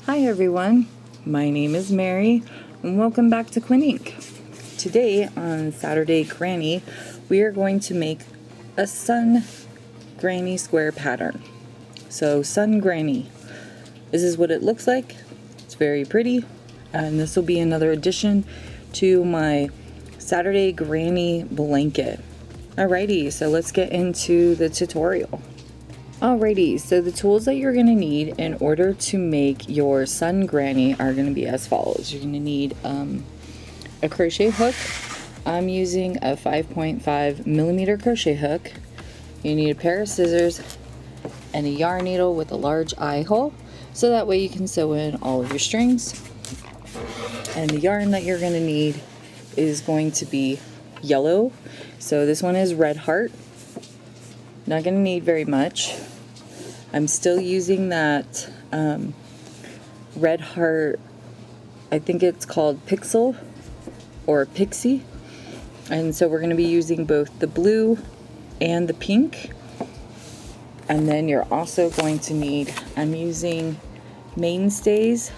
Hi everyone, my name is Mary and welcome back to Quinn Ink. Today on Saturday Granny, we are going to make a sun granny square pattern. So sun granny, this is what it looks like. It's very pretty, and this will be another addition to my Saturday Granny blanket. Alrighty, so let's get into the tutorial. Alrighty, so the tools that you're going to need in order to make your sun granny are going to be as follows. You're going to need a crochet hook. I'm using a 5.5 millimeter crochet hook. You need a pair of scissors and a yarn needle with a large eye hole, so that way you can sew in all of your strings. And the yarn that you're going to need is going to be yellow. So this one is Red Heart. Not going to need very much. I'm still using that Red Heart, I think it's called Pixel or Pixie. And so we're going to be using both the blue and the pink. And then you're also going to need, I'm using Mainstays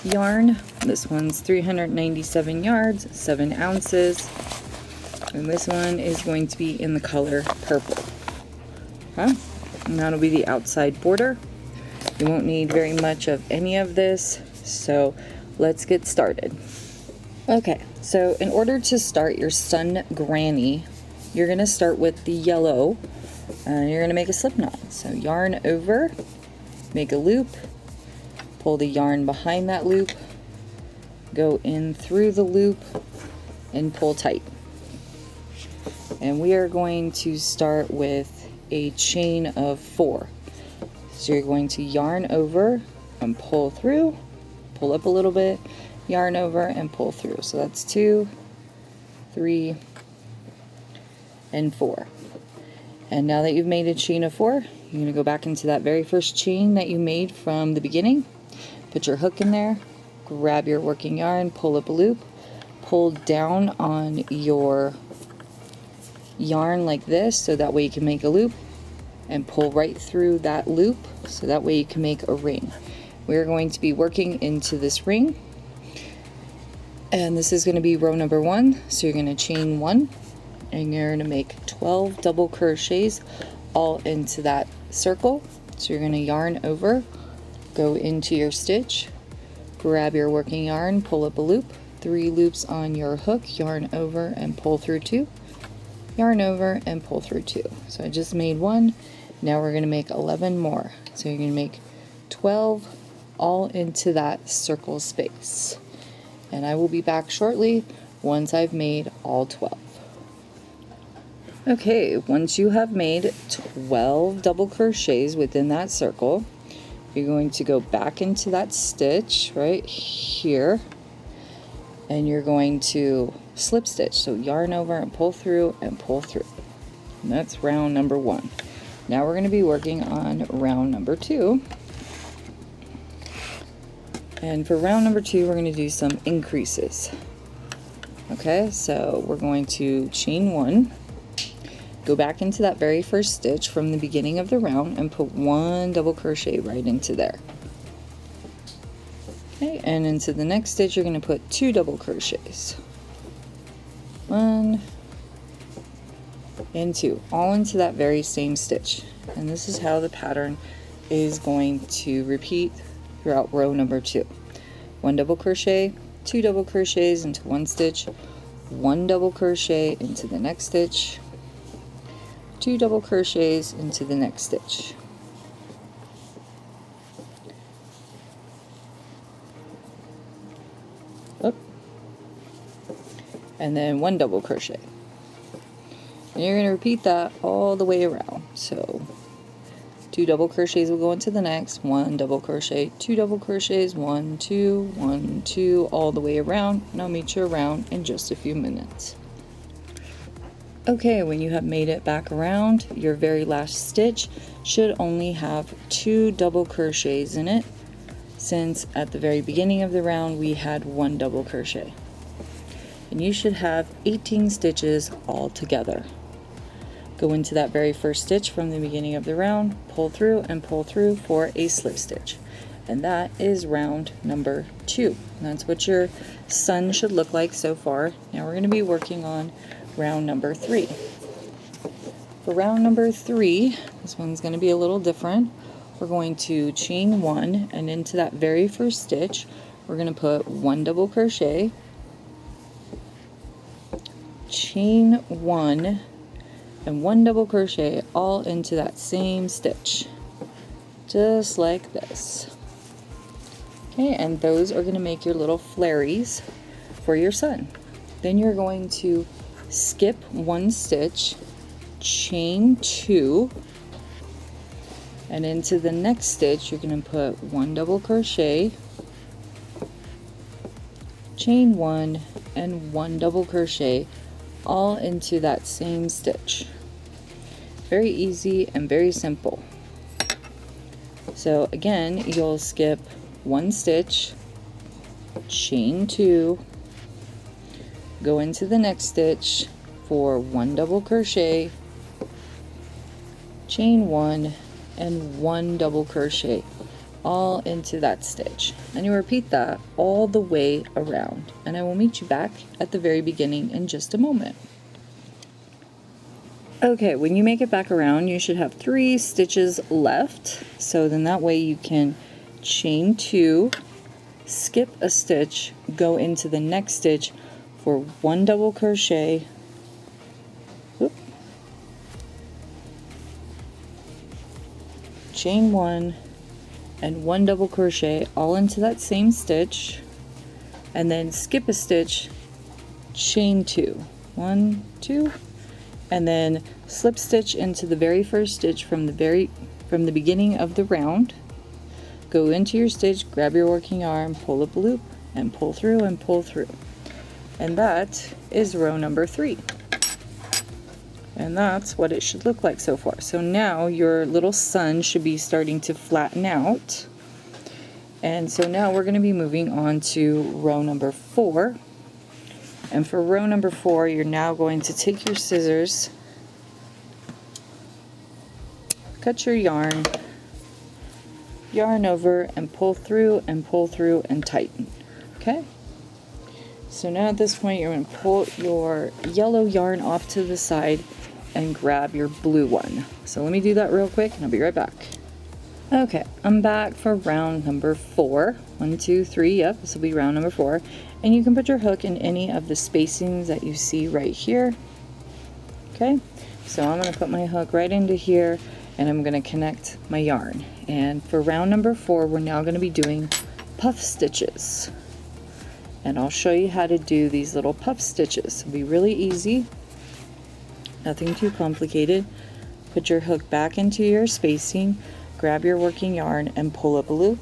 yarn. This one's 397 yards, 7 ounces. And this one is going to be in the color purple. Okay? And that'll be the outside border. You won't need very much of any of this, so let's get started. Okay, so in order to start your sun granny, you're going to start with the yellow, and you're going to make a slip knot. So yarn over, make a loop, pull the yarn behind that loop, go in through the loop, and pull tight. And we are going to start with a chain of 4. So you're going to yarn over and pull through, pull up a little bit, yarn over and pull through. So that's 2, 3, and 4. And now that you've made a chain of 4, you're going to go back into that very first chain that you made from the beginning. Put your hook in there, grab your working yarn, pull up a loop, pull down on your yarn like this, so that way you can make a loop, and pull right through that loop, so that way you can make a ring. We're going to be working into this ring, and this is going to be row number 1. So you're going to chain 1, and you're going to make 12 double crochets all into that circle. So you're going to yarn over, go into your stitch, grab your working yarn, pull up a loop, 3 loops on your hook, yarn over and pull through 2, yarn over and pull through 2. So I just made 1. Now we're going to make 11 more. So you're going to make 12 all into that circle space. And I will be back shortly once I've made all 12. Okay, once you have made 12 double crochets within that circle, you're going to go back into that stitch right here, and you're going to slip stitch. So yarn over and pull through and pull through. And that's round number 1. Now we're going to be working on round number 2. And for round number 2, we're going to do some increases. Okay, so we're going to chain 1, go back into that very first stitch from the beginning of the round and put 1 double crochet right into there. Okay, and into the next stitch you're going to put 2 double crochets. 1 and 2, all into that very same stitch. And this is how the pattern is going to repeat throughout row number 2. 1 double crochet, 2 double crochets into one stitch, 1 double crochet into the next stitch, 2 double crochets into the next stitch. Up. And then 1 double crochet. And you're going to repeat that all the way around. So 2 double crochets will go into the next, 1 double crochet, 2 double crochets, 1, 2, 1, 2, all the way around. And I'll meet you around in just a few minutes. Okay, when you have made it back around, your very last stitch should only have 2 double crochets in it, since at the very beginning of the round we had 1 double crochet. And you should have 18 stitches all together. Go into that very first stitch from the beginning of the round, pull through and pull through for a slip stitch. And that is round number 2. And that's what your sun should look like so far. Now we're going to be working on round number 3. For round number 3, this one's going to be a little different. We're going to chain 1, and into that very first stitch we're going to put 1 double crochet, chain 1, and 1 double crochet all into that same stitch, just like this. Okay, and those are going to make your little flaries for your sun. Then you're going to skip 1 stitch, chain 2, and into the next stitch you're going to put 1 double crochet, chain 1, and 1 double crochet all into that same stitch. Very easy and very simple. So again, you'll skip 1 stitch, chain 2, go into the next stitch for 1 double crochet, chain 1, and 1 double crochet all into that stitch. And you repeat that all the way around, and I will meet you back at the very beginning in just a moment. Okay, when you make it back around, you should have 3 stitches left, so then that way you can chain 2, skip a stitch, go into the next stitch for 1 double crochet, chain 1, and 1 double crochet all into that same stitch, and then skip a stitch, chain 2, 1, 2, and then slip stitch into the very first stitch from the beginning of the round. Go into your stitch, grab your working yarn, pull up a loop, and pull through and pull through. And that is row number 3. And that's what it should look like so far. So now your little sun should be starting to flatten out. And so now we're going to be moving on to row number 4. And for row number 4, you're now going to take your scissors, cut your yarn over, and pull through and tighten. Okay? So now at this point you're going to pull your yellow yarn off to the side and grab your blue one. So let me do that real quick and I'll be right back. Okay, I'm back for round number 4. 1, 2, 3, yep, this will be round number 4. And you can put your hook in any of the spacings that you see right here. Okay, so I'm going to put my hook right into here and I'm going to connect my yarn. And for round number 4, we're now going to be doing puff stitches. And I'll show you how to do these little puff stitches. It'll be really easy, nothing too complicated. Put your hook back into your spacing, grab your working yarn and pull up a loop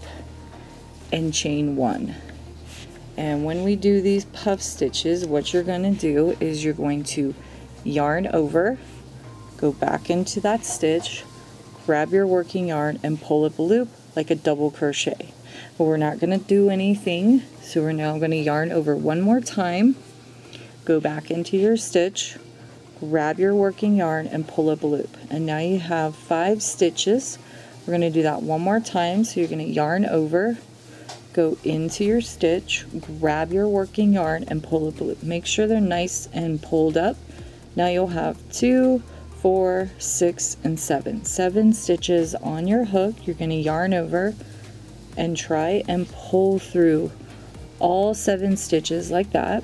and chain 1. And when we do these puff stitches, what you're going to do is you're going to yarn over, go back into that stitch, grab your working yarn and pull up a loop like a double crochet. But we're not going to do anything, so we're now going to yarn over one more time, go back into your stitch, grab your working yarn and pull up a loop. And now you have 5 stitches. We're going to do that one more time, so you're going to yarn over, go into your stitch, grab your working yarn and pull up a loop. Make sure they're nice and pulled up. Now you'll have 2, 4, 6, and 7. 7 stitches on your hook. You're going to yarn over and try and pull through all 7 stitches like that.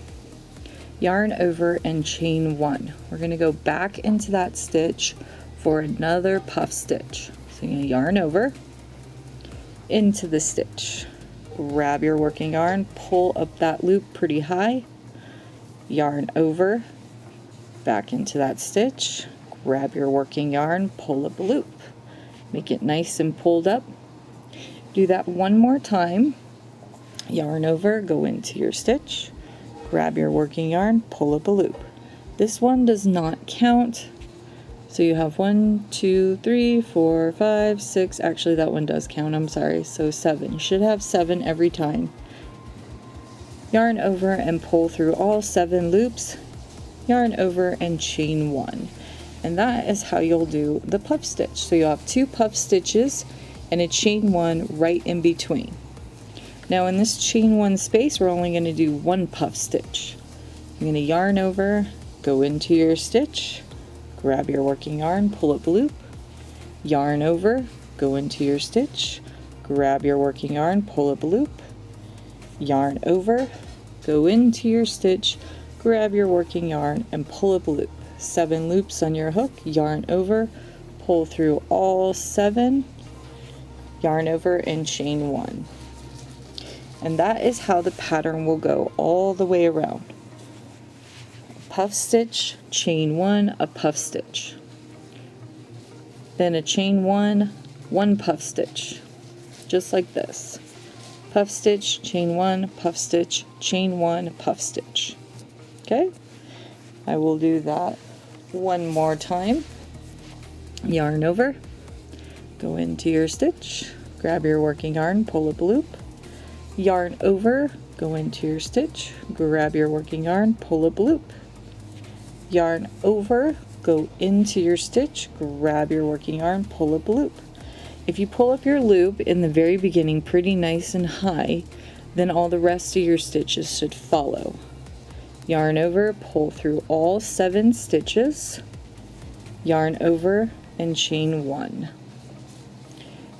Yarn over and chain 1. We're going to go back into that stitch for another puff stitch. So you're going to yarn over into the stitch, grab your working yarn, pull up that loop pretty high, yarn over, back into that stitch, grab your working yarn, pull up a loop, make it nice and pulled up. Do that one more time, yarn over, go into your stitch, grab your working yarn, pull up a loop. This one does not count, so you have 1, 2, 3, 4, 5, 6, actually that one does count, I'm sorry, so 7. You should have 7 every time. Yarn over and pull through all 7 loops, yarn over and chain 1. And that is how you'll do the puff stitch. So you'll have 2 puff stitches and a chain 1 right in between. Now in this chain 1 space, we're only going to do 1 puff stitch. You're going to yarn over, go into your stitch, grab your working yarn, pull up a loop, yarn over, go into your stitch, grab your working yarn, pull up a loop, yarn over, go into your stitch, grab your working yarn, and pull up a loop. 7 loops on your hook, yarn over, pull through all 7, yarn over, and chain 1. And that is how the pattern will go all the way around. Puff stitch, chain 1, a puff stitch. Then a chain 1, 1 puff stitch. Just like this. Puff stitch, chain 1, puff stitch, chain 1, puff stitch. Okay? I will do that one more time. Yarn over, go into your stitch, grab your working yarn, pull up a loop, yarn over, go into your stitch, grab your working yarn, pull up a loop, yarn over, go into your stitch, grab your working yarn, pull up a loop. If you pull up your loop in the very beginning pretty nice and high, then all the rest of your stitches should follow. Yarn over, pull through all 7 stitches, yarn over, and chain 1.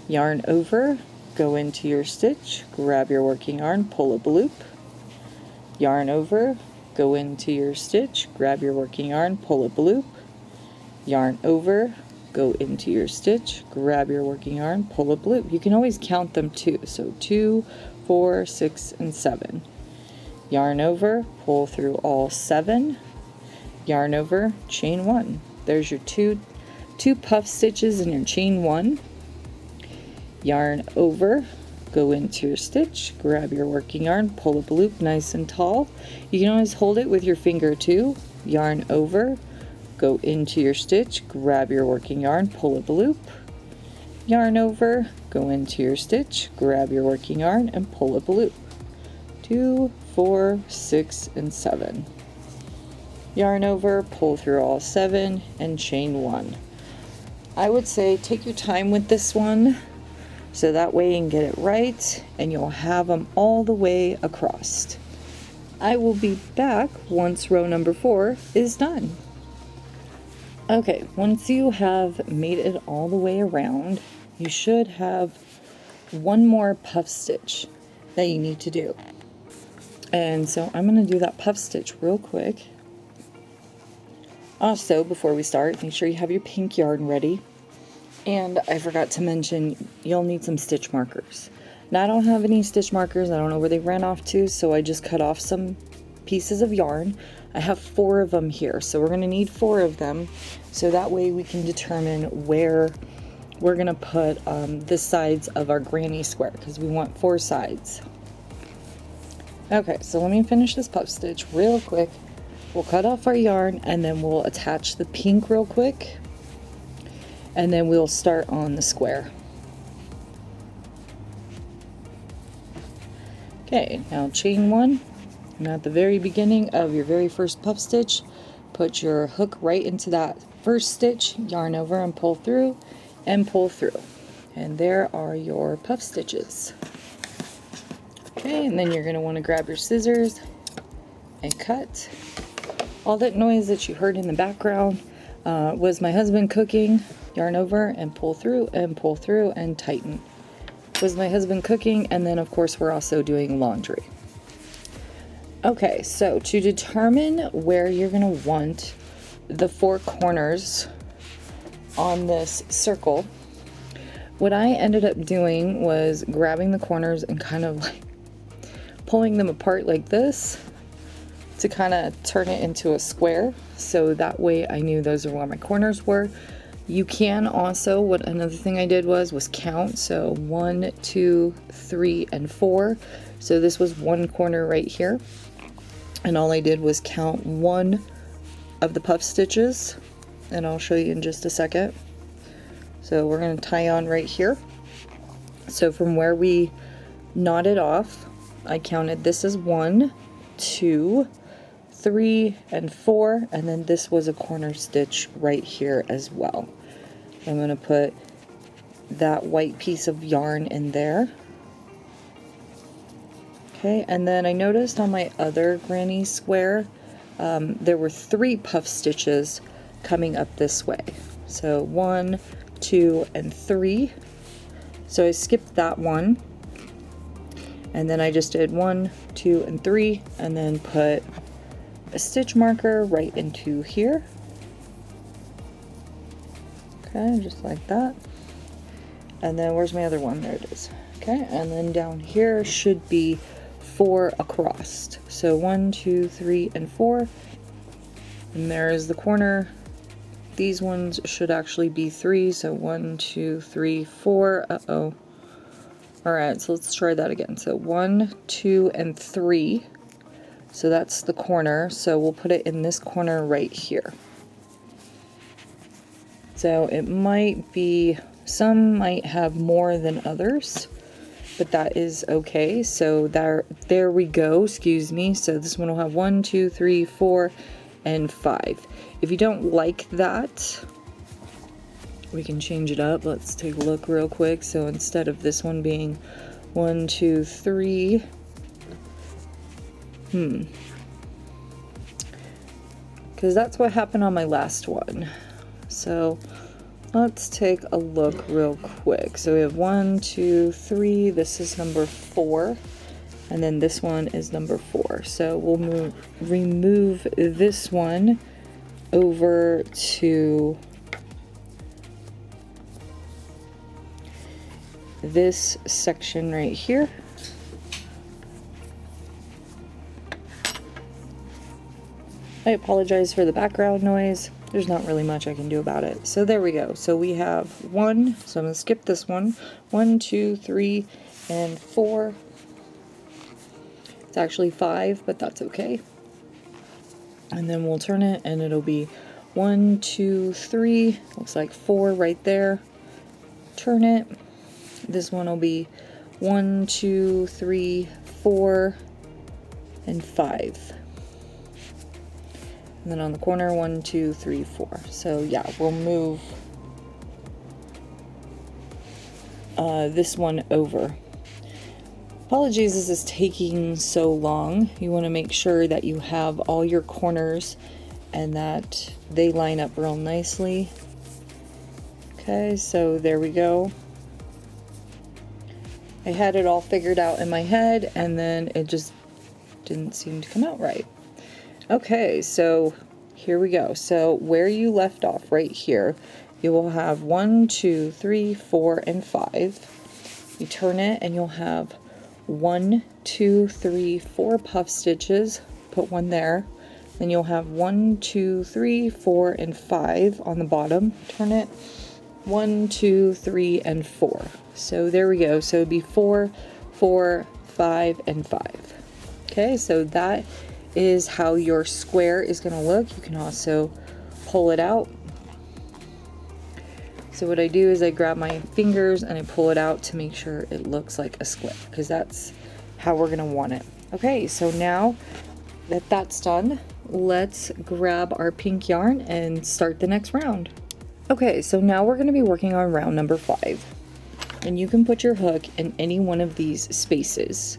Yarn over, go into your stitch, grab your working yarn, pull up a loop, yarn over, go into your stitch, grab your working yarn, pull up a loop, yarn over, go into your stitch, grab your working yarn, pull up a loop. You can always count them too, so 2, 4, 6, and 7. Yarn over, pull through all 7, yarn over, chain 1. There's your two puff stitches in your chain 1. Yarn over, go into your stitch, grab your working yarn, pull up a loop nice and tall. You can always hold it with your finger too. Yarn over, go into your stitch, grab your working yarn, pull up a loop, yarn over, go into your stitch, grab your working yarn, and pull up a loop. 2, 4, 6, and 7. Yarn over, pull through all 7, and chain 1. I would say take your time with this one, so that way you can get it right, and you'll have them all the way across. I will be back once row number 4 is done. Okay, once you have made it all the way around, you should have one more puff stitch that you need to do. And so I'm going to do that puff stitch real quick. Also, before we start, make sure you have your pink yarn ready. And I forgot to mention, you'll need some stitch markers. Now I don't have any stitch markers, I don't know where they ran off to, so I just cut off some pieces of yarn. I have 4 of them here, so we're going to need 4 of them, so that way we can determine where we're going to put the sides of our granny square, because we want 4 sides. Okay, so let me finish this puff stitch real quick. We'll cut off our yarn, and then we'll attach the pink real quick, and then we'll start on the square. Okay, now chain 1, and at the very beginning of your very first puff stitch, put your hook right into that first stitch, yarn over and pull through, and pull through. And there are your puff stitches. Okay, and then you're going to want to grab your scissors and cut. All that noise that you heard in the background was my husband cooking. Yarn over and pull through and tighten. Was my husband cooking, and then of course we're also doing laundry. Okay, so to determine where you're going to want the 4 corners on this circle, what I ended up doing was grabbing the corners and kind of like pulling them apart like this to kind of turn it into a square, so that way I knew those are where my corners were. You can also, another thing I did was count, so 1, 2, 3, and 4. So this was 1 corner right here, and all I did was count 1 of the puff stitches, and I'll show you in just a second. So we're going to tie on right here. So from where we knotted off, I counted this as 1, 2, 3, and 4, and then this was a corner stitch right here as well. I'm going to put that white piece of yarn in there. Okay, and then I noticed on my other granny square, there were 3 puff stitches coming up this way. So 1, 2, and 3. So I skipped that one. And then I just did 1, 2, and 3, and then put a stitch marker right into here. Okay, just like that. And then where's my other one? There it is. Okay, and then down here should be 4 across. So 1, 2, 3, and 4. And there is the corner. These ones should actually be 3. So 1, 2, 3, 4. Uh-oh. Alright, so let's try that again. So 1, 2, and 3. So that's the corner. So we'll put it in this corner right here. So it might be, some might have more than others, but that is okay. So there we go, excuse me. So this one will have 1, 2, 3, 4, and 5. If you don't like that, we can change it up. Let's take a look real quick. So instead of this one being 1, 2, 3, because that's what happened on my last one. So let's take a look real quick. So we have 1, 2, 3. This is number 4, and then this one is number 4. So we'll remove this one over to this section right here. I apologize for the background noise. There's not really much I can do about it. So there we go. So we have 1, so I'm going to skip this one. 1, 2, 3, and 4. It's actually 5, but that's okay. And then we'll turn it and it'll be 1, 2, 3. Looks like 4 right there. Turn it. This one will be 1, 2, 3, 4, and 5. And then on the corner, 1, 2, 3, 4. So yeah, we'll move this one over. Apologies, this is taking so long. You want to make sure that you have all your corners and that they line up real nicely. Okay, so there we go. I had it all figured out in my head and then it just didn't seem to come out right. Okay, so here we go. So where you left off right here, you will have 1, 2, 3, 4, and 5. You turn it and you'll have 1, 2, 3, 4 puff stitches. Put one there. Then you'll have 1, 2, 3, 4, and 5 on the bottom. Turn it. 1, 2, 3, and 4. So there we go. So it'd be 4, 4, 5, and 5. Okay, so that is how your square is going to look. You can also pull it out. So what I do is I grab my fingers and I pull it out to make sure it looks like a square, because that's how we're going to want it. Okay, so now that that's done, let's grab our pink yarn and start the next round. Okay, so now we're going to be working on round number 5. And you can put your hook in any one of these spaces.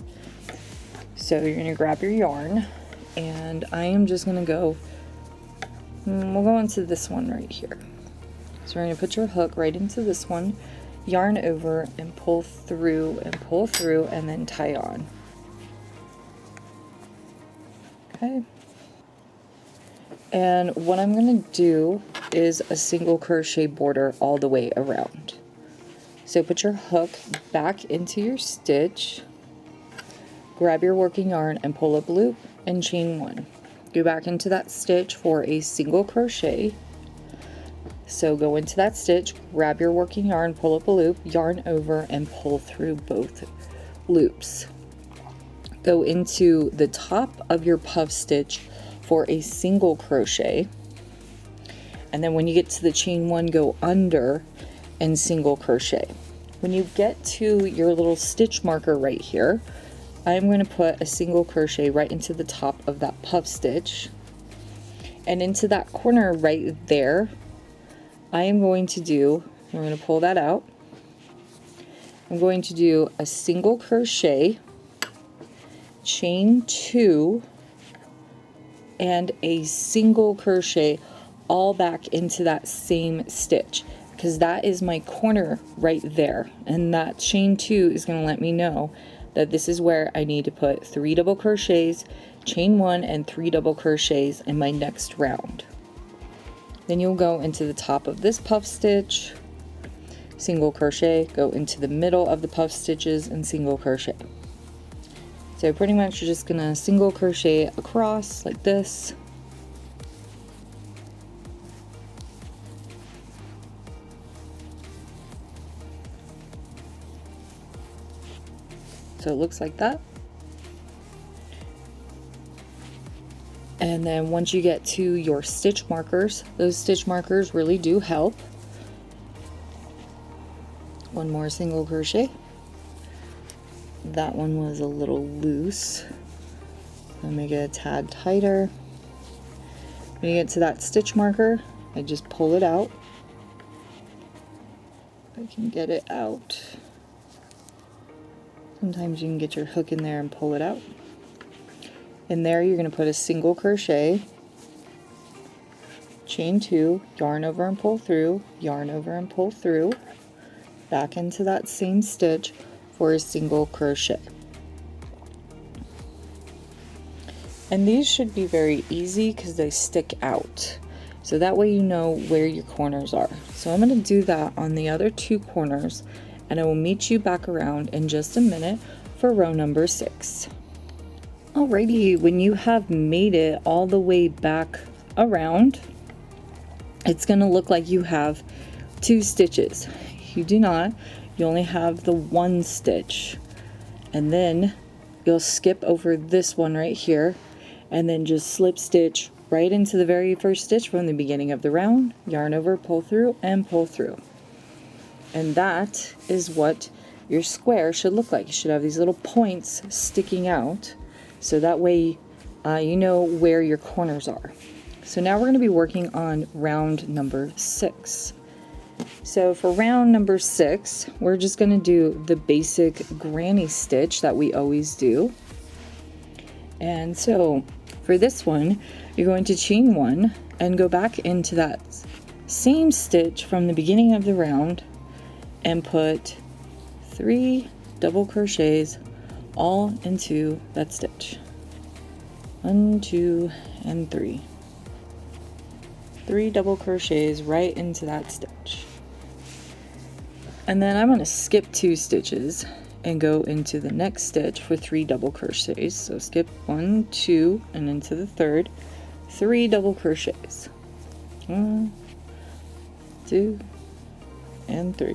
So you're going to grab your yarn, and I am just going to go, we'll go into this one right here. So we're going to put your hook right into this one, yarn over and pull through and then tie on. Okay. And what I'm going to do is a single crochet border all the way around. So put your hook back into your stitch, grab your working yarn and pull up loop and chain 1. Go back into that stitch for a single crochet. So go into that stitch, grab your working yarn, pull up a loop, yarn over and pull through both loops. Go into the top of your puff stitch for a single crochet, and then when you get to the chain 1, go under and single crochet. When you get to your little stitch marker right here, I'm going to put a single crochet right into the top of that puff stitch, and into that corner right there I am going to do, we're going to pull that out, I'm going to do a single crochet, chain 2, and a single crochet all back into that same stitch, because that is my corner right there, and that chain 2 is going to let me know that this is where I need to put 3 double crochets, chain 1, and 3 double crochets in my next round. Then you'll go into the top of this puff stitch, single crochet, go into the middle of the puff stitches and single crochet. So pretty much you're just gonna single crochet across like this. So it looks like that. And then once you get to your stitch markers, those stitch markers really do help. One more single crochet. That one was a little loose. Let me get a tad tighter. When you get to that stitch marker, I just pull it out. If I can get it out. Sometimes you can get your hook in there and pull it out. In there you're going to put a single crochet, chain 2, yarn over and pull through, yarn over and pull through, back into that same stitch for a single crochet. And these should be very easy because they stick out, so that way you know where your corners are. So I'm going to do that on the other 2 corners, and I will meet you back around in just a minute for row number 6. Alrighty, when you have made it all the way back around, it's going to look like you have 2 stitches. You do not. You only have the 1 stitch, and then you'll skip over this one right here and then just slip stitch right into the very first stitch from the beginning of the round, yarn over, pull through, and pull through. And that is what your square should look like. You should have these little points sticking out, so that way you know where your corners are. So now we're going to be working on round number 6. So for round number 6, we're just going to do the basic granny stitch that we always do. And so for this one, you're going to chain 1 and go back into that same stitch from the beginning of the round and put 3 double crochets all into that stitch. 1, 2, and 3. 3 double crochets right into that stitch. And then I'm going to skip 2 stitches and go into the next stitch for 3 double crochets. So skip 1, 2, and into the third, 3 double crochets. 1, 2, and 3.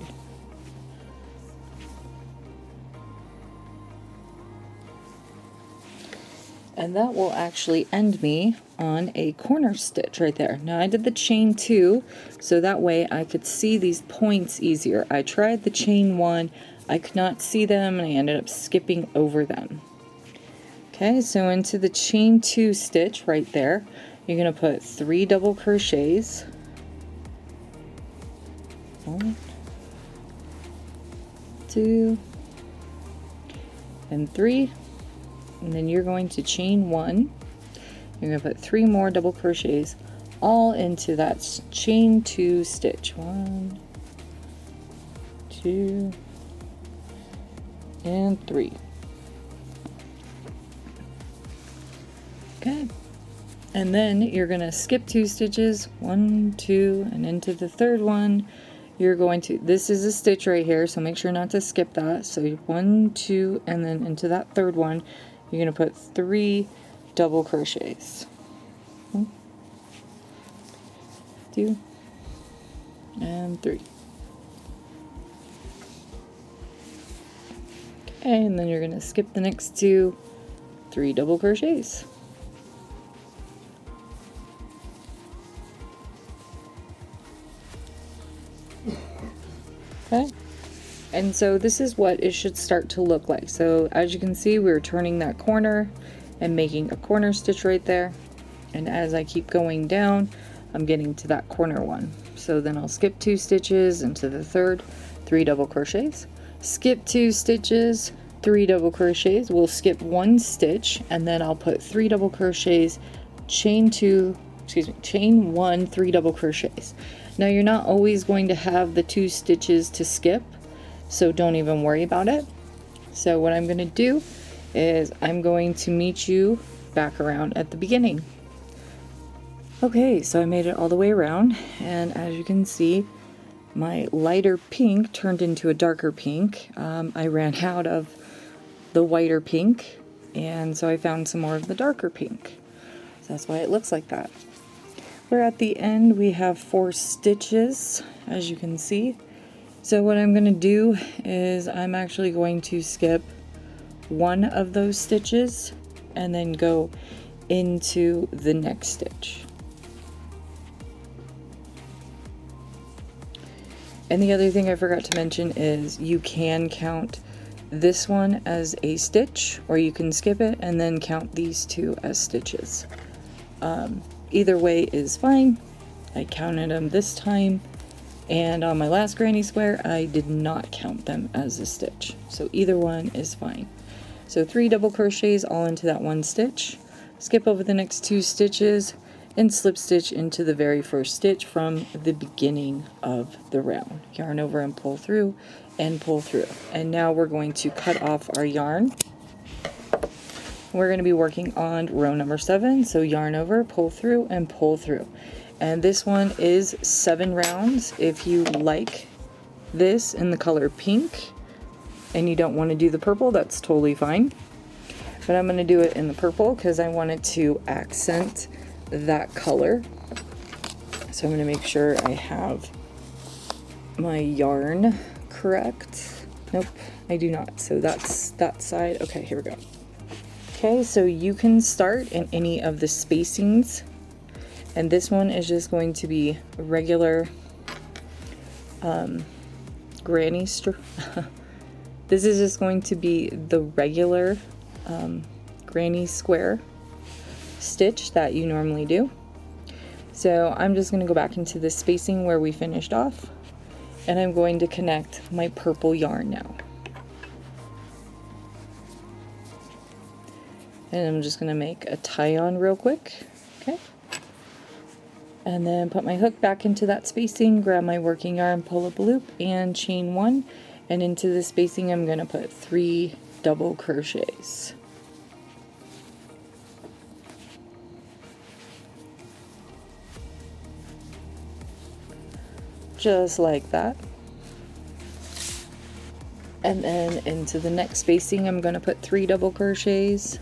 And that will actually end me on a corner stitch right there. Now I did the chain 2 so that way I could see these points easier. I tried the chain 1, I could not see them, and I ended up skipping over them. Okay, so into the chain 2 stitch right there, you're going to put 3 double crochets. 1, 2, and 3. And then you're going to chain 1. You're going to put 3 more double crochets all into that chain 2 stitch. 1, 2, and 3. Okay. And then you're going to skip 2 stitches, 1, 2, and into the third one. You're going to, this is a stitch right here, so make sure not to skip that. So 1, 2, and then into that third one, you're going to put 3 double crochets. 1, 2, and 3. Okay, and then you're going to skip the next 2, 3 double crochets. Okay. And so this is what it should start to look like. So as you can see, we're turning that corner and making a corner stitch right there. And as I keep going down, I'm getting to that corner one. So then I'll skip 2 stitches into the third, 3 double crochets, skip 2 stitches, 3 double crochets. We'll skip 1 stitch, and then I'll put 3 double crochets, chain 1, 3 double crochets. Now you're not always going to have the 2 stitches to skip, so don't even worry about it. So what I'm going to do is I'm going to meet you back around at the beginning. Okay, so I made it all the way around, and as you can see, my lighter pink turned into a darker pink. I ran out of the whiter pink, and so I found some more of the darker pink. So that's why it looks like that. We're at the end. We have 4 stitches, as you can see. So what I'm going to do is I'm actually going to skip 1 of those stitches and then go into the next stitch. And the other thing I forgot to mention is you can count this one as a stitch, or you can skip it and then count these 2 as stitches. Either way is fine. I counted them this time, and on my last granny square I did not count them as a stitch, so either one is fine. So 3 double crochets all into that 1 stitch, skip over the next 2 stitches, and slip stitch into the very first stitch from the beginning of the round. Yarn over and pull through and pull through. And now we're going to cut off our yarn. We're going to be working on row number 7, so yarn over, pull through, and pull through. And this one is 7 rounds. If you like this in the color pink and you don't want to do the purple, that's totally fine. But I'm going to do it in the purple because I want it to accent that color. So I'm going to make sure I have my yarn correct. Nope, I do not. So that's that side. Okay, here we go. Okay, so you can start in any of the spacings, and this one is just going to be regular granny this is just going to be the regular granny square stitch that you normally do. So I'm just going to go back into the spacing where we finished off, and I'm going to connect my purple yarn now. And I'm just going to make a tie on real quick. Okay. And then put my hook back into that spacing, grab my working yarn, pull up a loop, and chain 1. And into the spacing I'm going to put 3 double crochets. Just like that. And then into the next spacing I'm going to put 3 double crochets,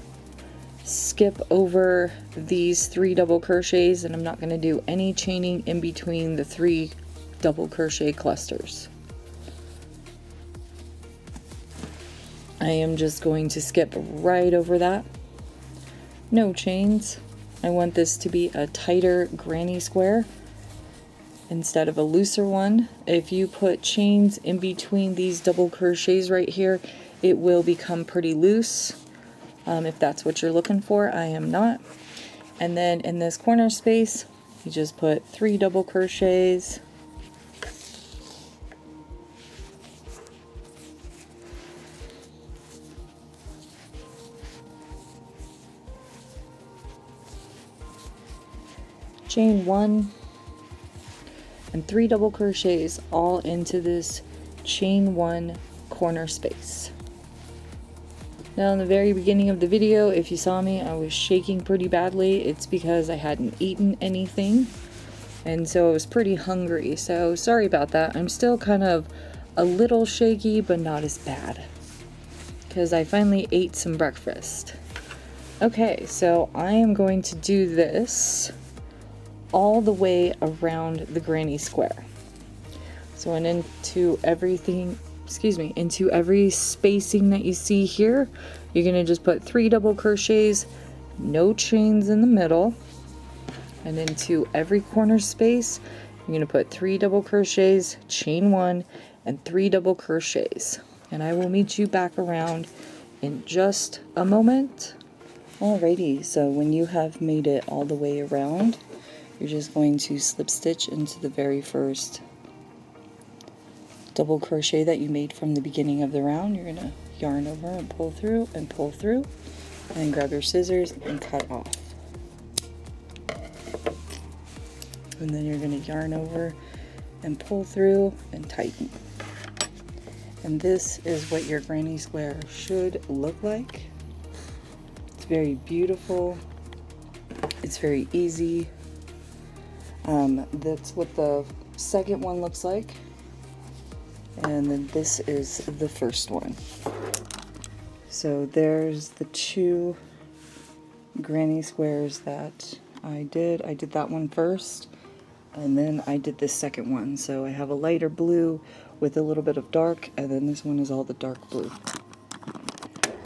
skip over these 3 double crochets, and I'm not going to do any chaining in between the 3 double crochet clusters. I am just going to skip right over that. No chains. I want this to be a tighter granny square instead of a looser one. If you put chains in between these double crochets right here, it will become pretty loose. If that's what you're looking for, I am not. And then in this corner space, you just put 3 double crochets, chain 1, and 3 double crochets all into this chain 1 corner space. Now in the very beginning of the video, if you saw me, I was shaking pretty badly. It's because I hadn't eaten anything, and so I was pretty hungry, so sorry about that. I'm still kind of a little shaky, but not as bad, because I finally ate some breakfast. Okay, so I am going to do this all the way around the granny square. So and into everything, into every spacing that you see here, you're going to just put 3 double crochets, no chains in the middle, and into every corner space you're going to put 3 double crochets, chain 1, and 3 double crochets. And I will meet you back around in just a moment. Alrighty, so when you have made it all the way around, you're just going to slip stitch into the very first double crochet that you made from the beginning of the round. You're gonna yarn over and pull through and pull through, and then grab your scissors and cut off. And then you're gonna yarn over and pull through and tighten. And this is what your granny square should look like. It's very beautiful. It's very easy. That's what the second one looks like. And then this is the first one. So there's the two granny squares that I did. I did that one first, and then I did the second one. So I have a lighter blue with a little bit of dark, and then this one is all the dark blue.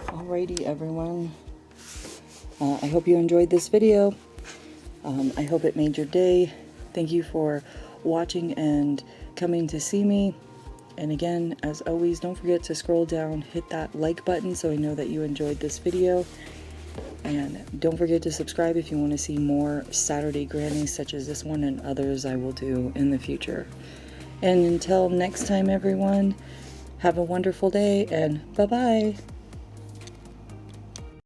Alrighty, everyone. I hope you enjoyed this video. I hope it made your day. Thank you for watching and coming to see me. And again, as always, don't forget to scroll down, hit that like button so I know that you enjoyed this video. And don't forget to subscribe if you want to see more Saturday grannies such as this one and others I will do in the future. And until next time, everyone, have a wonderful day and bye-bye.